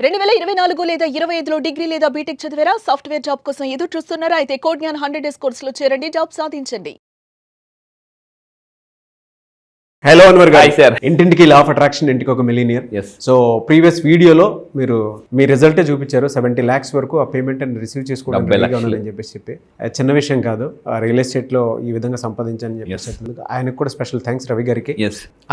2024 లేదా 25లో డిగ్రీ లేదా బీటెక్ చదివారా? సాఫ్ట్వేర్ జాబ్ కోసం ఎదురు చూస్తున్నారా? అయితే కోడ్ జ్ఞాన్ 100 డేస్ కోర్సులో చేరండి, జాబ్ సాధించండి. హలో అన్వర్ గారు. Hi sir. ఇంటింటికి లా ఆఫ్ అట్రాక్షన్, ఇంటికి ఒక మిలీనియర్. Yes. సో ప్రీవియస్ వీడియోలో మీరు మీ రిజల్టే చూపించారు. 70 lakhs వరకు ఆ పేమెంట్ అని రిసీవ్ చేసుకోవడం 70 రెడీగా ఉన్నారని చెప్పి అది చిన్న విషయం కాదు. రియల్ ఎస్టేట్ లో ఈ విధంగా సంపాదించని చెప్పేసి ఆయనకు కూడా స్పెషల్ థ్యాంక్స్ రవి గారికి.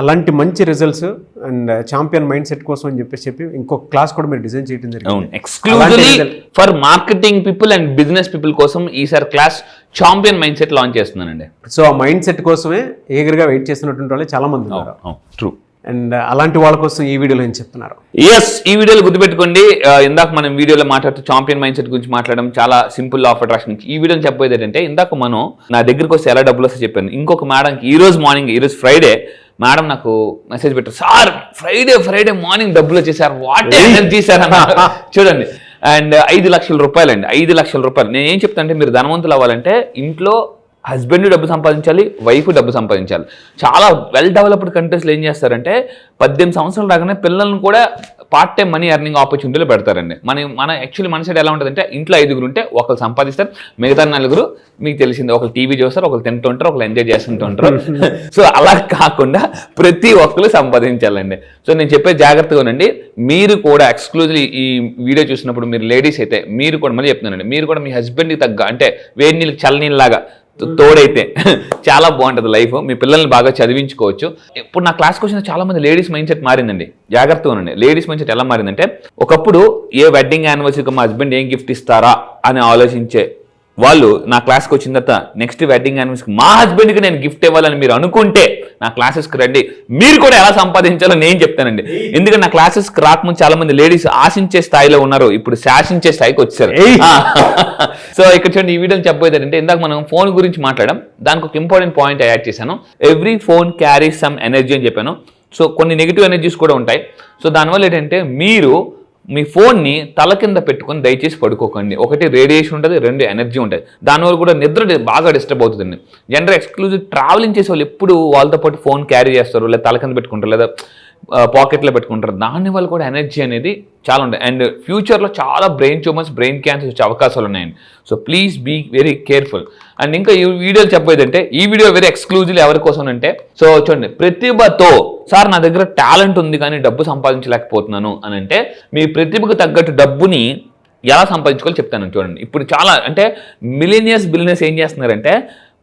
అలాంటి మంచి results and champion mind set కోసం అని చెప్పి ఇంకొక క్లాస్ కూడా మీరు డిజైన్ చేయడం జరిగింది. Exclusively for marketing people and business people కోసం ఈసారి class champion mind set launch చేస్తున్నానండి. సో ఆ మైండ్ సెట్ కోసమే ఏగర్గా వెయిట్ చేస్తున్నటువంటి వాళ్ళు చాలా మంది ఉన్నారు. ట్రూ. అండ్ అలాంటి వాళ్ళ కోసం ఈ వీడియోలో ఏం చెప్తున్నారు? ఈ వీడియోలో గుర్తుపెట్టుకోండి. ఇందాక మనం వీడియోలో మాట్లాడుతూ ఛాంపియన్ మైండ్ సెట్ గురించి మాట్లాడడం చాలా సింపుల్. లా ఆఫ్ అట్రాక్షన్ నుంచి ఈ వీడియోని చెప్పేది ఏంటంటే, ఇందాక మనం నా దగ్గరికి వస్తే ఎలా డబ్బులు వస్తే చెప్పాను. ఇంకొక మేడంకి ఈ రోజు మార్నింగ్, ఈరోజు ఫ్రైడే, మేడం నాకు మెసేజ్ పెట్టారు, సార్ ఫ్రైడే మార్నింగ్ డబ్బులు వచ్చేసారు, వాట్ ఎనర్జీ సార్ అన్నారు. చూడండి, అండ్ 5 లక్షల రూపాయలు అండి. 5 లక్షల రూపాయలు. నేను ఏం చెప్తాను అంటే, మీరు ధనవంతులు అవ్వాలంటే ఇంట్లో హస్బెండ్ డబ్బు సంపాదించాలి, వైఫ్ డబ్బు సంపాదించాలి. చాలా వెల్ డెవలప్డ్ కంట్రీస్లో ఏం చేస్తారంటే 18 సంవత్సరాలు రాగానే పిల్లల్ని కూడా పార్ట్ టైం మనీ ఎర్నింగ్ ఆపర్చునిటీలు పెడతారండి. యాక్చువల్లీ మన సైడ్ ఎలా ఉంటుందంటే, ఇంట్లో 5 ఉంటే ఒకరు సంపాదిస్తారు, మిగతా 4 మీకు తెలిసింది, ఒకరు టీవీ చూస్తారు, ఒకరు తింటూ ఉంటారు, ఒకరు ఎంజాయ్ చేస్తుంటూ ఉంటారు. సో అలా కాకుండా ప్రతి ఒక్కరు సంపాదించాలండి. సో నేను చెప్పే జాగ్రత్తగా ఉండండి. మీరు కూడా ఎక్స్క్లూజివ్లీ ఈ వీడియో చూసినప్పుడు మీరు లేడీస్ అయితే మీరు కూడా, మళ్ళీ చెప్తున్నానండి, మీరు కూడా మీ హస్బెండ్కి తగ్గ, అంటే వేడి నీళ్ళు చల్లనీళ్ళలాగా తోడైతే చాలా బాగుంటుంది లైఫ్. మీ పిల్లల్ని బాగా చదివించుకోవచ్చు. ఇప్పుడు నా క్లాస్కి వచ్చిన చాలా మంది లేడీస్ మైండ్ సెట్ మారిందండి. జాగ్రత్తగా ఉండండి. లేడీస్ మైండ్ సెట్ ఎలా మారిందంటే, ఒకప్పుడు ఏ వెడ్డింగ్ యానివర్సరీకి మా హస్బెండ్ ఏం గిఫ్ట్ ఇస్తారా అని ఆలోచించే వాళ్ళు నా క్లాస్కి వచ్చిన తర్వాత నెక్స్ట్ వెడ్డింగ్ యానివర్సరీకి మా హస్బెండ్కి నేను గిఫ్ట్ ఇవ్వాలని మీరు అనుకుంటే నా క్లాసెస్కి రండి. మీరు కూడా ఎలా సంపాదించాలో నేను చెప్తానండి. ఎందుకంటే నా క్లాసెస్కి రాకముందు చాలా మంది లేడీస్ ఆశించే స్థాయిలో ఉన్నారు, ఇప్పుడు శాసించే స్థాయికి వచ్చారు. సో ఇక్కడ చూడండి, ఈ వీడియోని చెప్పబోయేది అంటే, ఇందాక మనం ఫోన్ గురించి మాట్లాడడం, దానికి ఒక ఇంపార్టెంట్ పాయింట్ యాడ్ చేశాను. Every phone carries some energy అని చెప్పాను. సో కొన్ని నెగిటివ్ ఎనర్జీస్ కూడా ఉంటాయి. సో దానివల్ల ఏంటంటే, మీరు మీ ఫోన్ని తల కింద పెట్టుకొని దయచేసి పడుకోకండి. ఒకటి రేడియేషన్ ఉంటుంది, 2 ఎనర్జీ ఉంటుంది. దానివల్ల కూడా నిద్ర బాగా డిస్టర్బ్ అవుతుందండి. జనరల్ ఎక్స్క్లూజివ్ ట్రావెలింగ్ చేసే వాళ్ళు ఎప్పుడు వాళ్ళతో పాటు ఫోన్ క్యారీ చేస్తారు, లేదా తల కింద పెట్టుకుంటారు, లేదా పాకెట్లో పెట్టుకుంటారు. దానివల్ల కూడా ఎనర్జీ అనేది చాలా ఉంటాయి. అండ్ ఫ్యూచర్లో చాలా బ్రెయిన్ ట్యూమర్స్, బ్రెయిన్ క్యాన్సర్ వచ్చే అవకాశాలు ఉన్నాయండి. So please be very careful. And ఇంకా ఈ వీడియోలు చెప్పేదంటే, ఈ వీడియో వెరీ ఎక్స్క్లూజివ్ ఎవరి కోసం అంటే, సో చూడండి, ప్రతిభతో, సార్ నా దగ్గర టాలెంట్ ఉంది కానీ డబ్బు సంపాదించలేకపోతున్నాను అని అంటే, మీ ప్రతిభకు తగ్గట్టు డబ్బుని ఎలా సంపాదించుకోవాలో చెప్తాను. చూడండి, ఇప్పుడు చాలా అంటే బిలియనర్స్ ఏం చేస్తున్నారంటే,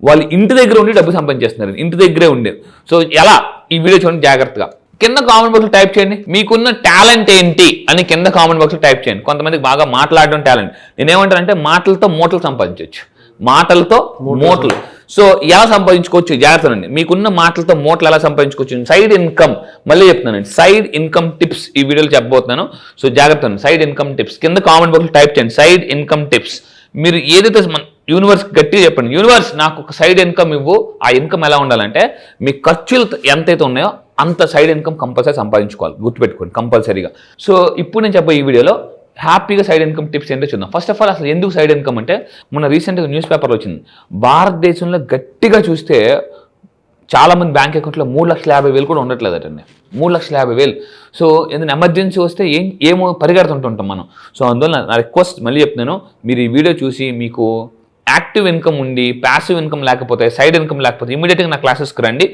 వాళ్ళు ఇంటి దగ్గర ఉండి డబ్బు సంపాదించేస్తున్నారు, ఇంటి దగ్గరే ఉండే. సో ఎలా, ఈ వీడియో చూడండి జాగ్రత్తగా. కింద కామెంట్ బాక్స్లో టైప్ చేయండి, మీకున్న టాలెంట్ ఏంటి అని కింద కామెంట్ బాక్స్లో టైప్ చేయండి. కొంతమందికి బాగా మాట్లాడడం టాలెంట్. నేనేమంటానంటే, మాటలతో మూటలు సంపాదించవచ్చు, మాటలతో మూటలు. సో ఎలా సంపాదించుకోవచ్చు జాగ్రత్త అండి. మీకున్న మాటలతో మూటలు ఎలా సంపాదించుకోవచ్చు, సైడ్ ఇన్కమ్. మళ్ళీ చెప్తున్నానండి, సైడ్ ఇన్కమ్ టిప్స్ ఈ వీడియోలో చెప్పబోతున్నాను. సో జాగ్రత్త అండి, సైడ్ ఇన్కమ్ టిప్స్ కింద కామెంట్ బాక్స్లో టైప్ చేయండి, సైడ్ ఇన్కమ్ టిప్స్. మీరు ఏదైతే యూనివర్స్ గట్టిగా చెప్పండి, యూనివర్స్ నాకు ఒక సైడ్ ఇన్కమ్ ఇవ్వు. ఆ ఇన్కమ్ ఎలా ఉండాలంటే, మీ ఖర్చులు ఎంతైతే ఉన్నాయో అంత సైడ్ ఇన్కమ్ కంపల్సరీ సంపాదించుకోవాలి, గుర్తుపెట్టుకోండి కంపల్సరీగా. సో ఇప్పుడు నేను చెప్పే ఈ వీడియోలో హ్యాపీగా సైడ్ ఇన్కమ్ టిప్స్ ఏంటో చూద్దాం. ఫస్ట్ ఆఫ్ ఆల్, అసలు ఎందుకు సైడ్ ఇన్కమ్ అంటే, మొన్న రీసెంట్గా న్యూస్ పేపర్లో వచ్చింది, భారతదేశంలో గట్టిగా చూస్తే చాలామంది బ్యాంక్ అకౌంట్లో 3,50,000 కూడా ఉండట్లేదటండి. 3,50,000. సో ఏదైనా ఎమర్జెన్సీ వస్తే ఏమో పరిగెడుతుంటుంటాం మనం. సో అందువల్ల నా రిక్వెస్ట్ మళ్ళీ చెప్తున్నాను, మీరు ఈ వీడియో చూసి మీకు యాక్టివ్ ఇన్కమ్ ఉండి ప్యాసివ్ ఇన్కమ్ లేకపోతే, సైడ్ ఇన్కమ్ లేకపోతే ఇమీడియట్గా నా క్లాసెస్కి రండి.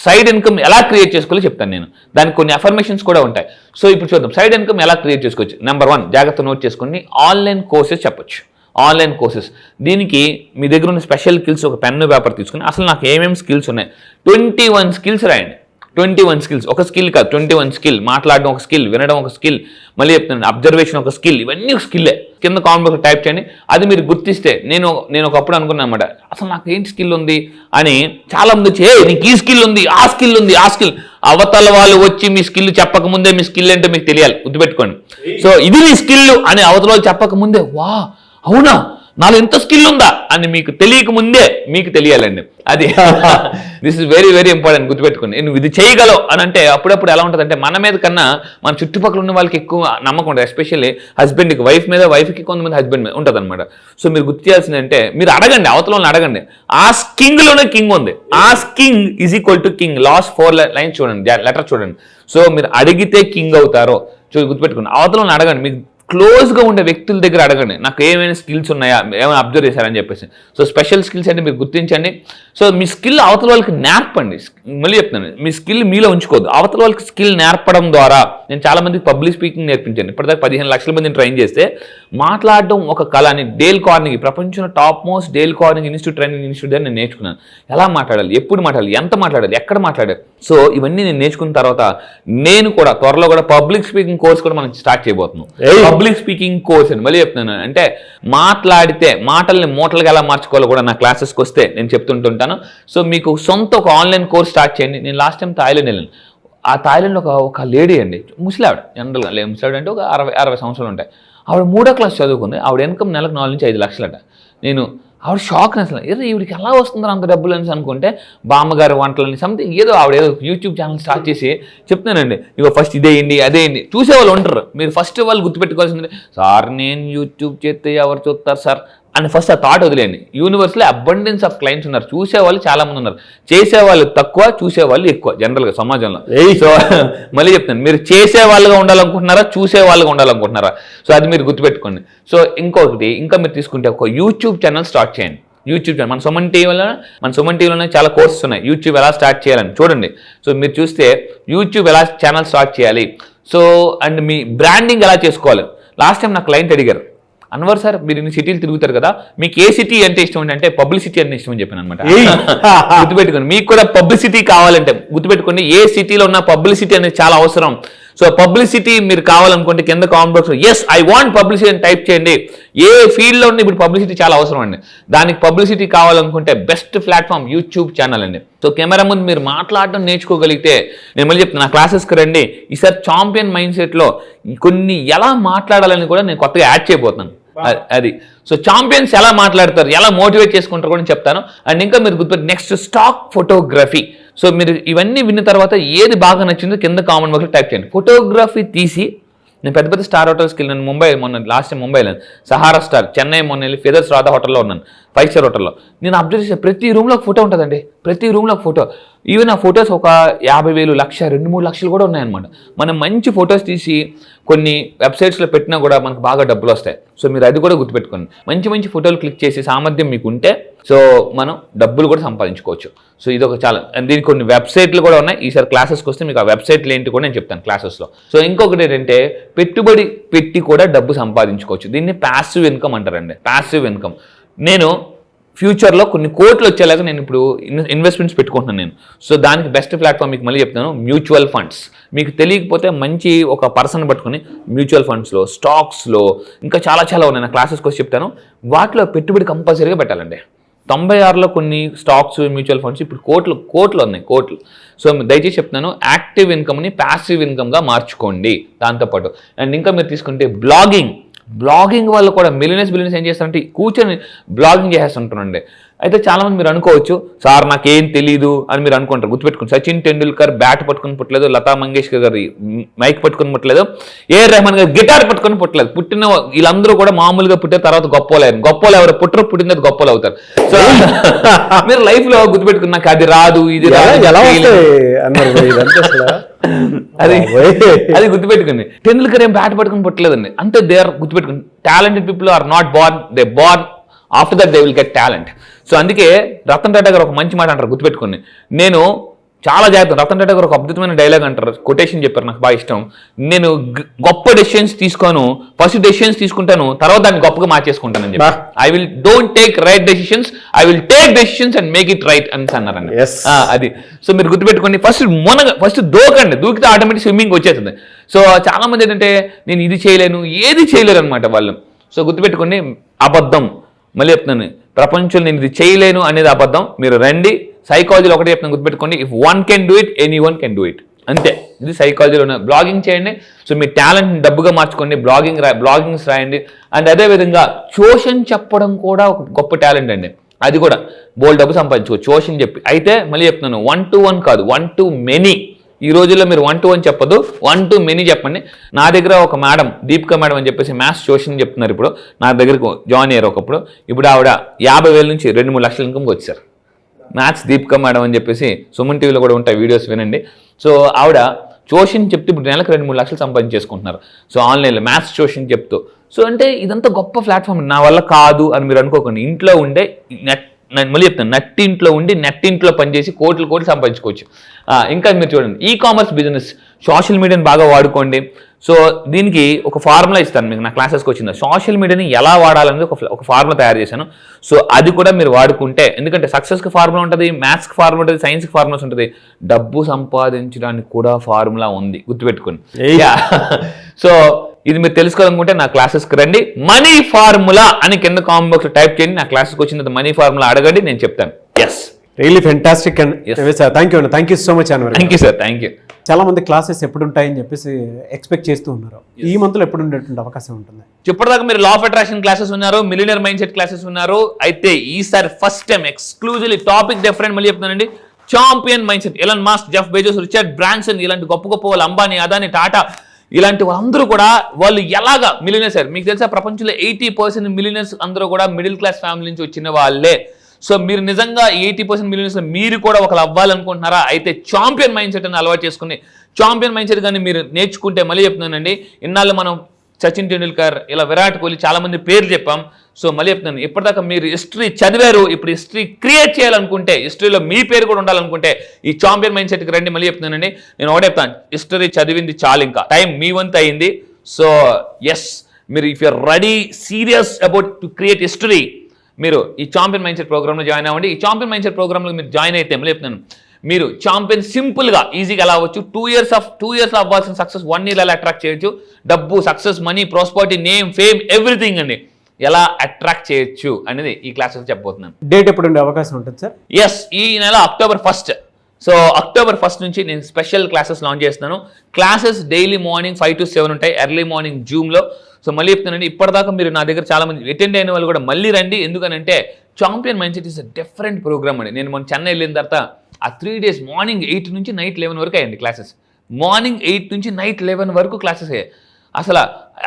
సైడ్ ఇన్కమ్ ఎలా క్రియేట్ చేసుకోవాలో చెప్తాను నేను. దానికి కొన్ని అఫర్మేషన్స్ కూడా ఉంటాయి. సో ఇప్పుడు చూద్దాం, సైడ్ ఇన్కమ్ ఎలా క్రియేట్ చేసుకోవచ్చు. నెంబర్ 1 జాగ్రత్త నోట్ చేసుకోండి, ఆన్లైన్ కోర్సెస్ చెప్పొచ్చు. ఆన్లైన్ కోర్సెస్, దీనికి మీ దగ్గర ఉన్న స్పెషల్ స్కిల్స్, ఒక పెన్ను పేపర్ తీసుకుని అసలు నాకు ఏమేమి స్కిల్స్ ఉన్నాయి 21 స్కిల్స్ రాయండి. 21 స్కిల్స్, ఒక స్కిల్ కాదు, 21 స్కిల్. మాట్లాడడం ఒక స్కిల్, వినడం ఒక స్కిల్, మళ్ళీ చెప్తున్నాను అబ్జర్వేషన్ ఒక స్కిల్. ఇవన్నీ ఒక స్కిల్లే. కింద కామెంట్ బాక్స్లో టైప్ చేయండి. అది మీరు గుర్తిస్తే, నేను ఒకప్పుడు అనుకున్నాను అనమాట, అసలు నాకు ఏంటి స్కిల్ ఉంది అని. చాలా మంది వచ్చి, నీకు ఈ స్కిల్ ఉంది, ఆ స్కిల్ ఉంది, ఆ స్కిల్. అవతల వాళ్ళు వచ్చి మీ స్కిల్ చెప్పకముందే మీ స్కిల్ ఏంటో మీకు తెలియాలి, గుర్తుపెట్టుకోండి. సో ఇది మీ స్కిల్ అని అవతల వాళ్ళు చెప్పకముందే, వా అవునా నాలో ఎంత స్కిల్ ఉందా అని మీకు తెలియక ముందే మీకు తెలియాలండి. అది this is very very important, గుర్తుపెట్టుకోండి. నువ్వు ఇది చేయగలవు అని అంటే, అప్పుడప్పుడు ఎలా ఉంటుంది అంటే, మన మీద కన్నా మన చుట్టుపక్కల ఉన్న వాళ్ళకి ఎక్కువ నమ్మకం ఉంటుంది. ఎస్పెషల్లీ హస్బెండ్కి వైఫ్ మీద, వైఫ్కి కొంతమంది హస్బెండ్ మీద ఉంటుంది అనమాట. సో మీరు గుర్తు చేయాల్సింది అంటే, మీరు అడగండి, అవతల వాళ్ళని అడగండి. ఆస్కింగ్లోనే కింగ్ ఉంది. Asking is equal to king. Last 4 lines చూడండి, లెటర్ చూడండి. సో మీరు అడిగితే కింగ్ అవుతారో గుర్తుపెట్టుకోండి. అవతలను అడగండి, మీకు క్లోజ్గా ఉండే వ్యక్తుల దగ్గర అడగండి, నాకు ఏమైనా స్కిల్స్ ఉన్నాయా, ఏమైనా అబ్జర్వ్ చేశారని చెప్పేసి. సో స్పెషల్ స్కిల్స్ అంటే మీరు గుర్తించండి. సో మీ స్కిల్ అవతల వాళ్ళకి నేర్పండి. మళ్ళీ చెప్తున్నాను, మీ స్కిల్ మీలో ఉంచుకోవద్దు, అవతల వాళ్ళకి స్కిల్ నేర్పడం ద్వారా. నేను చాలా మందికి పబ్లిక్ స్పీకింగ్ నేర్పించాను. ఇప్పటిదాకా 15 లక్షల మందిని ట్రైన్ చేస్తే మాట్లాడడం ఒక కళ అని డేల్ కార్నెగీ, ప్రపంచంలో top most Dale Carnegie training institute అని నేను నేర్చుకున్నాను. ఎలా మాట్లాడాలి, ఎప్పుడు మాట్లాడాలి, ఎంత మాట్లాడాలి, ఎక్కడ మాట్లాడాలి. సో ఇవన్నీ నేను నేర్చుకున్న తర్వాత నేను కూడా త్వరలో కూడా పబ్లిక్ స్పీకింగ్ కోర్స్ కూడా మనం స్టార్ట్ చేయబోతున్నాం. పబ్లిక్ స్పీకింగ్ కోర్స్ అని మళ్ళీ చెప్తున్నాను. అంటే మాట్లాడితే మాటల్ని మూటలుగా ఎలా మార్చుకోవాలో కూడా నా క్లాసెస్కి వస్తే నేను చెప్తుంటుంటాను. సో మీకు సొంత ఒక ఆన్లైన్ కోర్స్ స్టార్ట్ చేయండి. నేను లాస్ట్ టైం థాయిలాండ్ వెళ్ళాను. ఆ థాయిలాండ్లో ఒక లేడీ అండి, ముసలావిడ, జనరల్గా ముసలావిడ అంటే ఒక 60 సంవత్సరాలు ఉంటాయి. ఆవిడ 3వ క్లాస్ చదువుకుంది. ఆవిడ ఇన్కమ్ నెలకు 4 నుంచి 5 లక్షలట. నేను ఆవిడ షాక్ అసలు, ఏదో ఈవిడికి ఎలా వస్తుందో అంత డబ్బులు అని అనుకుంటే బామ్మగారి వంటలని సంథింగ్ ఏదో ఆవిడ ఏదో యూట్యూబ్ ఛానల్ స్టార్ట్ చేసి చెప్తున్నానండి, ఇగో ఫస్ట్ ఇదేయండి అదేయండి. చూసేవాళ్ళు ఉంటారు. మీరు ఫస్ట్ వాళ్ళు గుర్తుపెట్టుకోవాల్సింది, సార్ నేను యూట్యూబ్ చేస్తే ఎవరు చూస్తారు సార్ అని ఫస్ట్ ఆ థాట్ వదిలేయండి. యూనివర్స్లో అబండెన్స్ ఆఫ్ క్లయింట్స్ ఉన్నారు, చూసేవాళ్ళు చాలా మంది ఉన్నారు. చేసేవాళ్ళు తక్కువ, చూసేవాళ్ళు ఎక్కువ జనరల్గా సమాజంలో. సో మళ్ళీ చెప్తాను, మీరు చేసే వాళ్ళుగా ఉండాలనుకుంటున్నారా, చూసే వాళ్ళుగా ఉండాలనుకుంటున్నారా? సో అది మీరు గుర్తుపెట్టుకోండి. సో ఇంకొకటి, ఇంకా మీరు తీసుకుంటే ఒక యూట్యూబ్ ఛానల్ స్టార్ట్ చేయండి. యూట్యూబ్ ఛానల్ మన సుమన్ టీవీలోనే చాలా కోర్సెస్ ఉన్నాయి, యూట్యూబ్ ఎలా స్టార్ట్ చేయాలని చూడండి. సో మీరు చూస్తే యూట్యూబ్ ఎలా ఛానల్ స్టార్ట్ చేయాలి, సో అండ్ మీ బ్రాండింగ్ ఎలా చేసుకోవాలి. లాస్ట్ టైం నా క్లయింట్ అడిగారు, అన్వర్ సార్ మీరు ఇన్ని సిటీలు తిరుగుతారు కదా, మీకు ఏ సిటీ అంటే ఇష్టం అంటే పబ్లిసిటీ అంటే ఇష్టం అని చెప్పాను అనమాట. గుర్తుపెట్టుకోండి, మీకు కూడా పబ్లిసిటీ కావాలంటే గుర్తుపెట్టుకోండి, ఏ సిటీలో ఉన్న పబ్లిసిటీ అనేది చాలా అవసరం. సో పబ్లిసిటీ మీరు కావాలనుకుంటే కింద కామెంట్ బాక్స్లో ఎస్ ఐ వాంట్ పబ్లిసిటీ అని టైప్ చేయండి. ఏ ఫీల్డ్లో ఉన్న ఇప్పుడు పబ్లిసిటీ చాలా అవసరం అండి. దానికి పబ్లిసిటీ కావాలనుకుంటే బెస్ట్ ప్లాట్ఫామ్ యూట్యూబ్ ఛానల్ అండి. సో కెమెరా ముందు మీరు మాట్లాడడం నేర్చుకోగలిగితే, నేను మళ్ళీ చెప్తాను, నా క్లాసెస్కి రండి. ఈసారి ఛాంపియన్ మైండ్ సెట్లో కొన్ని ఎలా మాట్లాడాలని కూడా నేను కొత్తగా యాడ్ చేయబోతున్నాను. అది సో ఛాంపియన్స్ ఎలా మాట్లాడతారు, ఎలా మోటివేట్ చేసుకుంటారు కూడా చెప్తాను. అండ్ ఇంకా మీరు గుర్తుపెట్టి నెక్స్ట్ స్టాక్ ఫోటోగ్రఫీ. సో మీరు ఇవన్నీ విన్న తర్వాత ఏది బాగా నచ్చిందో కింద కామెంట్ బాక్స్లో టైప్ చేయండి. ఫోటోగ్రఫీ తీసి నేను పెద్ద పెద్ద స్టార్ హోటల్స్కి వెళ్ళాను. మొన్న లాస్ట్ టైం ముంబై వెళ్ళాను, సహారా స్టార్, చెన్నై మొన్న వెళ్ళి ఫెదర్స్ రాధా హోటల్లో ఉన్నాను, 5 స్టార్ హోటల్లో. నేను అబ్జర్వ్ చేసే ప్రతి రూమ్లో ఒక ఫోటో ఉంటుందండి, ప్రతి రూమ్లో ఒక ఫోటో. ఈవెన్ ఆ ఫొటోస్ ఒక 50,000, 1,00,000, 2-3 లక్షలు కూడా ఉన్నాయన్నమాట. మనం మంచి ఫొటోస్ తీసి కొన్ని వెబ్సైట్స్లో పెట్టినా కూడా మనకు బాగా డబ్బులు వస్తాయి. సో మీరు అది కూడా గుర్తుపెట్టుకోండి. మంచి మంచి ఫోటోలు క్లిక్ చేసే సామర్థ్యం మీకు ఉంటే సో మనం డబ్బులు కూడా సంపాదించుకోవచ్చు. సో ఇది ఒక చాలా, దీనికి కొన్ని వెబ్సైట్లు కూడా ఉన్నాయి. ఈసారి క్లాసెస్కి వస్తే మీకు ఆ వెబ్సైట్లు ఏంటి కూడా నేను చెప్తాను క్లాసెస్లో. సో ఇంకొకటి ఏంటంటే పెట్టుబడి పెట్టి కూడా డబ్బు సంపాదించుకోవచ్చు. దీన్ని ప్యాసివ్ ఇన్కమ్ అంటారండి, ప్యాసివ్ ఇన్కమ్. నేను ఫ్యూచర్లో కొన్ని కోట్లు వచ్చేలాగా నేను ఇప్పుడు ఇన్వెస్ట్మెంట్స్ పెట్టుకుంటున్నాను నేను. సో దానికి బెస్ట్ ప్లాట్ఫామ్ మీకు మళ్ళీ చెప్తాను, మ్యూచువల్ ఫండ్స్. మీకు తెలియకపోతే మంచి ఒక పర్సన్ పట్టుకొని మ్యూచువల్ ఫండ్స్లో, స్టాక్స్లో ఇంకా చాలా చాలా ఉన్నాయి. నా క్లాసెస్కి వచ్చి చెప్తాను. వాటిలో పెట్టుబడి కంపల్సరీగా పెట్టాలండి. 96లో కొన్ని స్టాక్స్, మ్యూచువల్ ఫండ్స్ ఇప్పుడు కోట్లు ఉన్నాయి, కోట్లు. సో దయచేసి చెప్తున్నాను, యాక్టివ్ ఇన్కమ్ని ప్యాసివ్ ఇన్కమ్గా మార్చుకోండి. దాంతోపాటు అండ్ ఇంకా మీరు తీసుకుంటే బ్లాగింగ్ వల్ల కూడా బిలియనర్స్ ఏం చేస్తారంటే కూర్చొని బ్లాగింగ్ చేసేస్తుంటారండి. అయితే చాలామంది మీరు అనుకోవచ్చు, సార్ నాకేం తెలీదు అని మీరు అనుకుంటారు. గుర్తుపెట్టుకుని సచిన్ టెండూల్కర్ బ్యాట్ పట్టుకుని పుట్టలేదు, లతా మంగేష్కర్ గారు మైక్ పట్టుకుని పుట్టలేదు, ఏఆర్ రెహమాన్ గారు గిటార్ పట్టుకుని పుట్టలేదు. పుట్టిన వీళ్ళందరూ కూడా మామూలుగా పుట్టిన తర్వాత గొప్పలు ఎవరు పుట్టరు, పుట్టిన తర్వాత గొప్పలు అవుతారు. సో మీరు లైఫ్ లో గుర్తుపెట్టుకుని నాకు అది రాదు ఇది రాదు అది గుర్తుపెట్టుకుని. టెండూల్కర్ ఏం బ్యాట్ పట్టుకుని పుట్టలేదండి. అంటే దే ఆర్ గుర్తుపెట్టుకుని, talented people are not born, they born after that they will get talent. So అందుకే రతన్ టాటా గారు ఒక మంచి మాట అంటారు, గుర్తుపెట్టుకుని. నేను చాలా జాగ్రత్త. రతన్ టాటా గారు ఒక అద్భుతమైన డైలాగ్ అంటారు, కొటేషన్ చెప్పారు, నాకు బాగా ఇష్టం. నేను గొప్ప డెసిషన్స్ తీసుకోను, ఫస్ట్ డెసిషన్స్ తీసుకుంటాను, తర్వాత దాన్ని గొప్పగా మార్చేసుకుంటానని చెప్పి. I will don't take right decisions, I will take decisions and make it right అని అన్నారండి. అది సో మీరు గుర్తుపెట్టుకోండి. ఫస్ట్ దూకితే ఆటోమేటిక్ స్విమ్మింగ్ వచ్చేస్తుంది. సో చాలా మంది ఏంటంటే నేను ఇది చేయలేను, ఏది చేయలేరు అనమాట వాళ్ళు. సో గుర్తుపెట్టుకోండి, అబద్ధం. మళ్ళీ చెప్తున్నాను, ప్రపంచంలో నేను ఇది చేయలేను అనేది అబద్ధం. మీరు రండి, సైకాలజీలో ఒకటే చెప్తాను, గుర్తుపెట్టుకోండి, if one can do it anyone can do it. అంతే, ఇది సైకాలజీలో ఉన్న. బ్లాగింగ్ చేయండి. సో మీ టాలెంట్ని డబ్బుగా మార్చుకోండి, బ్లాగింగ్స్ రాయండి. అండ్ అదేవిధంగా ట్యూషన్ చెప్పడం కూడా ఒక గొప్ప టాలెంట్ అండి. అది కూడా బోల్డ్ డబ్బు సంపాదించుకోవచ్చు ట్యూషన్ చెప్పి. అయితే మళ్ళీ చెప్తున్నాను, 1-to-1 కాదు, 1-to-many. ఈ రోజుల్లో మీరు 1-to-1 చెప్పదు, 1-to-many చెప్పండి. నా దగ్గర ఒక మేడం, దీపికా మేడం అని చెప్పేసి మ్యాథ్స్ ట్యూషన్ చెప్తున్నారు. ఇప్పుడు నా దగ్గరకు జాయిన్ అయ్యారు ఒకప్పుడు. ఇప్పుడు ఆవిడ 50,000 నుంచి 2-3 లక్షల ఇన్కమ్కి వచ్చారు. మ్యాథ్స్ దీపికా మేడం అని చెప్పేసి సుమన్ టీవీలో కూడా ఉంటాయి వీడియోస్, వినండి. సో ఆవిడ ట్యూషన్ చెప్తే ఇప్పుడు నెలకు 2-3 లక్షలు సంపాదించేసుకుంటున్నారు. సో ఆన్లైన్లో మ్యాథ్స్ ట్యూషన్ చెప్తూ. సో అంటే ఇదంతా గొప్ప ప్లాట్ఫామ్, నా వల్ల కాదు అని మీరు అనుకోకండి. ఇంట్లో ఉండే మళ్ళీ చెప్తాను, నట్టింట్లో ఉండి నెట్టింట్లో పనిచేసి కోట్లు సంపాదించుకోవచ్చు. ఇంకా మీరు చూడండి, ఈ-కామర్స్ బిజినెస్, సోషల్ మీడియాని బాగా వాడుకోండి. సో దీనికి ఒక ఫార్ములా ఇస్తాను మీకు, నా క్లాసెస్కి వచ్చింది. సోషల్ మీడియాని ఎలా వాడాలనేది ఒక ఫార్ములా తయారు చేశాను. సో అది కూడా మీరు వాడుకుంటే, ఎందుకంటే సక్సెస్కి ఫార్ములా ఉంటుంది, మ్యాథ్స్కి ఫార్ములా ఉంటుంది, సైన్స్కి ఫార్ములాస్ ఉంటుంది, డబ్బు సంపాదించడానికి కూడా ఫార్ములా ఉంది, గుర్తుపెట్టుకోండి. సో ఇది మీరు తెలుసుకోవాలనుకుంటే నా క్లాసెస్కి రండి. మనీ ఫార్ములా అని కింద కామెంట్ బాక్స్లో టైప్ చేయండి. నా క్లాసెస్కి వచ్చిన మనీ ఫార్ములా అడగండి, నేను చెప్తాను. Yes, really fantastic and thank you అండి. Thank you so much Anwar. Thank you sir, thank you. చాలా మంది క్లాసెస్ ఎప్పుడు ఉంటాయని చెప్పేసి ఎక్స్పెక్ట్ చేస్తూ ఉన్నారు. ఈ మంత్లో ఎప్పుడు ఉండేటువంటి అవకాశం ఉంటుంది? ఇప్పటిదాకా మీరు లా ఆఫ్ అట్రాక్షన్ క్లాసెస్ ఉన్నారు, మిలియనర్ మైండ్ సెట్ క్లాసెస్ ఉన్నారు. అయితే ఈసారి first time exclusively topic different, మళ్ళీ చెప్తానండి, champion mind set. Elon Musk, Jeff Bezos, Richard Branson, ఇలాంటి గొప్ప వాళ్ళు, అంబానీ, అదానీ, టాటా, ఇలాంటి వాళ్ళందరూ కూడా వాళ్ళు ఎలాగా మిలియనర్స్ అయ్యారు. మీకు తెలుసా, ప్రపంచంలో 80% మిలియనర్స్ అందరూ కూడా మిడిల్ క్లాస్ ఫ్యామిలీ నుంచి వచ్చిన వాళ్ళే. సో మీరు నిజంగా 80% మిలియనర్స్ మీరు కూడా ఒకరు అవ్వాలనుకుంటున్నారా? అయితే చాంపియన్ మైండ్ సెట్ అని అలవాటు చేసుకుని, చాంపియన్ మైండ్ సెట్ కానీ మీరు నేర్చుకుంటే, మళ్ళీ చెప్తున్నానండి, ఇన్నాళ్ళు మనం సచిన్ టెండూల్కర్, ఇలా విరాట్ కోహ్లీ, చాలా మంది పేర్లు చెప్పాం. సో మళ్ళీ చెప్తున్నాను, ఇప్పటిదాకా మీరు హిస్టరీ చదివారు, ఇప్పుడు హిస్టరీ క్రియేట్ చేయాలనుకుంటే, హిస్టరీలో మీ పేరు కూడా ఉండాలనుకుంటే ఈ చాంపియన్ మైండ్ సెట్కి రండి. మళ్ళీ చెప్తున్నానండి, నేను ఒకటే చెప్తాను, హిస్టరీ చదివింది చాలు, ఇంకా టైం మీ వంతు అయింది. సో ఎస్, మీరు if you're ready, serious about to create history, మీరు ఈ చాంపియన్ మైండ్ సెట్ ప్రోగ్రామ్లో జాయిన్ అవ్వండి. ఈ చాంపియన్ మైండ్ సెట్ ప్రోగ్రామ్లో మీరు జాయిన్ అయితే, మళ్ళీ చెప్తున్నాను, మీరు చాంపియన్ సింపుల్గా ఈజీగా ఎలా అవ్వచ్చు. 2 years అవ్వాల్సిన సక్సెస్ 1 year ఎలా అట్రాక్ట్ చేయొచ్చు, డబ్బు, success, money, prosperity, name, fame, everything అండి ఎలా అట్రాక్ట్ చేయొచ్చు అనేది ఈ క్లాసెస్ చెప్పబోతున్నాను. డేట్ ఎప్పుడు ఉండే అవకాశం ఉంటుంది సార్? ఎస్, ఈ నెల October 1st. So October 1st నుంచి నేను స్పెషల్ క్లాసెస్ లాంచ్ చేస్తున్నాను. క్లాసెస్ డైలీ మార్నింగ్ 5 to 7 ఉంటాయి, ఎర్లీ మార్నింగ్ జూమ్లో. సో మళ్ళీ చెప్తున్నానండి, ఇప్పటిదాకా మీరు నా దగ్గర చాలా మంది అటెండ్ అయిన వాళ్ళు కూడా మళ్ళీ రండి. ఎందుకనంటే champion mindset is a different program అండి. నేను మొన్న చెన్నై వెళ్ళిన తర్వాత ఆ 3 days మార్నింగ్ 8 నుంచి నైట్ 11 వరకు అయ్యండి క్లాసెస్. మార్నింగ్ 8 నుంచి నైట్ 11 వరకు క్లాసెస్ అయ్యాయి. అసలు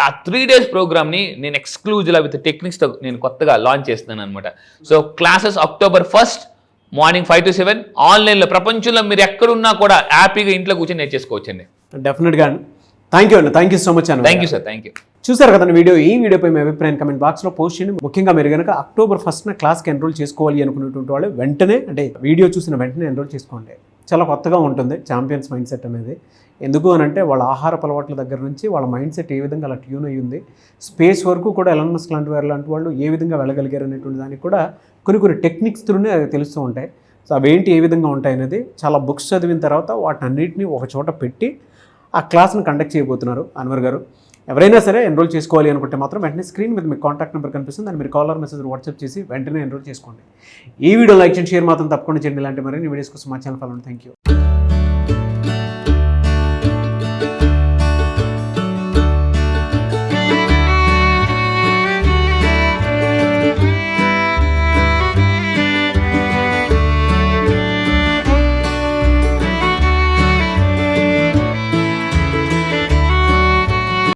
ఆ 3 days ప్రోగ్రామ్ని నేను ఎక్స్క్లూజివ్గా విత్ టెక్నిక్స్తో నేను కొత్తగా లాంచ్ చేస్తున్నాను అనమాట. So classes October 1st morning 5 to 7 ఆన్లైన్లో. ప్రపంచంలో మీరు ఎక్కడున్నా కూడా హ్యాపీగా ఇంట్లో కూర్చొని నేర్చేసుకోవచ్చండి. డెఫినెట్గా. థ్యాంక్ యూ అండి, థ్యాంక్ యూ సో మచ్ అండి. Thank you sir, thank you. చూసారు కదండి వీడియో. ఈ వీడియోపై మీ అభిప్రాయం కమెంట్ బాక్స్లో పోస్ట్ చేయండి. ముఖ్యంగా మీరు కనుక October 1st క్లాస్కి ఎన్రోల్ చేసుకోవాలి అనుకునేటువంటి వాళ్ళు వెంటనే, అంటే వీడియో చూసిన వెంటనే ఎన్రోల్ చేసుకోండి. చాలా కొత్తగా ఉంటుంది చాంపియన్స్ మైండ్ సెట్ అనేది. ఎందుకు అని అంటే వాళ్ళ ఆహారపు అలవాట్ల దగ్గర నుంచి వాళ్ళ మైండ్ సెట్ ఏ విధంగా అలా ట్యూన్ అయ్యి ఉంది, స్పేస్ వరకు కూడా ఎలాన్ మస్క్ లాంటి వాళ్ళు ఏ విధంగా వెళ్ళగలిగారు అనేటువంటి దానికి కూడా కొన్ని టెక్నిక్స్ త్రూనే తెలుస్తూ ఉంటాయి. సో అవేంటి, ఏ విధంగా ఉంటాయి అనేది చాలా బుక్స్ చదివిన తర్వాత వాటన్నిటిని ఒక చోట పెట్టి ఆ క్లాస్ని కండక్ట్ చేయబోతున్నారు అన్వర్ గారు. ఎవరైనా సరే ఎన్రోల్ చేసుకోవాలి అనుకుంటే మాత్రం వెంటనే స్క్రీన్ మీద మీకు కాంటాక్ట్ నెంబర్ కనిపిస్తుంది, దాన్ని మీరు కాలర్ మెసేజ్ వాట్సాప్ చేసి వెంటనే ఎన్రోల్ చేసుకోండి. ఈ వీడియో లైక్ చేయండి, షేర్ మాత్రం తప్పకుండా చేయండి. ఇలాంటి మరిన్ని వీడియోస్ కోసం మా ఛానల్ ఫాలో. Thank you.